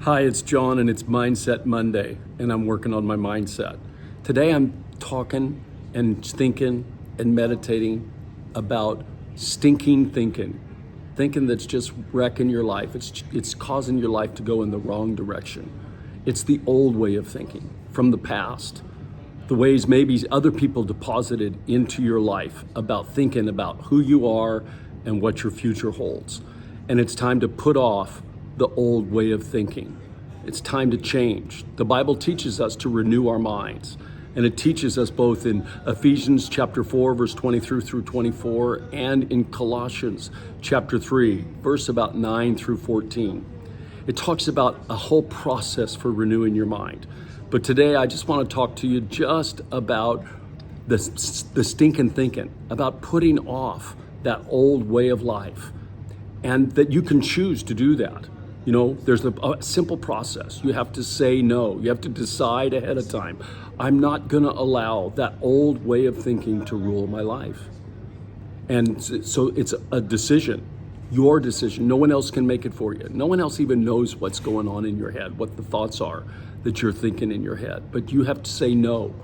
Hi, it's John, and it's Mindset Monday, and I'm working on my mindset. Today I'm talking and thinking and meditating about stinking thinking that's just wrecking your life. It's causing your life to go in the wrong direction. It's the old way of thinking from the past, the ways maybe other people deposited into your life about thinking about who you are and what your future holds. And it's time to put off the old way of thinking. It's time to change. The Bible teaches us to renew our minds. And it teaches us both in Ephesians chapter 4, verse 23 through 24, and in Colossians chapter 3, verse about 9 through 14. It talks about a whole process for renewing your mind. But today I just want to talk to you just about the stinking thinking, about putting off that old way of life, and that you can choose to do that. You know, there's a simple process. You have to say no. You have to decide ahead of time. I'm not going to allow that old way of thinking to rule my life. And so it's a decision, your decision. No one else can make it for you. No one else even knows what's going on in your head, what the thoughts are that you're thinking in your head. But you have to say no.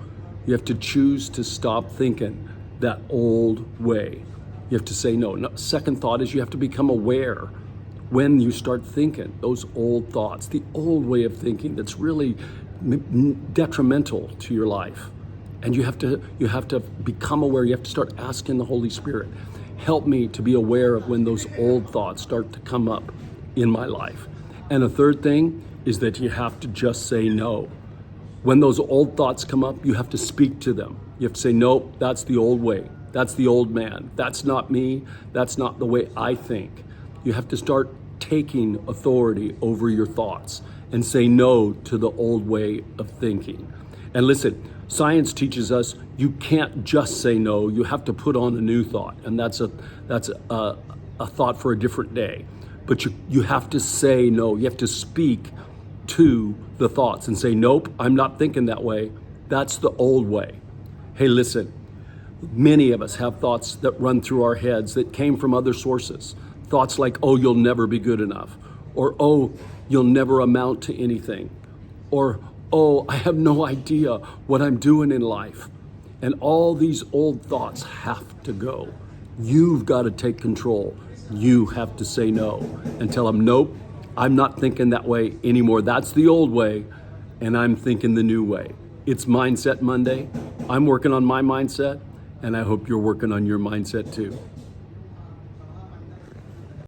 You have to choose to stop thinking that old way. You have to say no. Second thought is you have to become aware when you start thinking those old thoughts, the old way of thinking that's really detrimental to your life. And you have to become aware. You have to start asking the Holy Spirit, help me to be aware of when those old thoughts start to come up in my life. And a third thing is that you have to just say no. When those old thoughts come up, you have to speak to them. You have to say, nope, that's the old way. That's the old man. That's not me. That's not the way I think. You have to start taking authority over your thoughts and say no to the old way of thinking. And listen, science teaches us you can't just say no. You have to put on a new thought, and that's a thought for a different day. But you have to say no. You have to speak to the thoughts and say, nope, I'm not thinking that way. That's the old way. Hey, listen, many of us have thoughts that run through our heads that came from other sources. Thoughts like, oh, you'll never be good enough. Or, oh, you'll never amount to anything. Or, oh, I have no idea what I'm doing in life. And all these old thoughts have to go. You've got to take control. You have to say no and tell them, nope, I'm not thinking that way anymore. That's the old way, and I'm thinking the new way. It's Mindset Monday. I'm working on my mindset, and I hope you're working on your mindset too.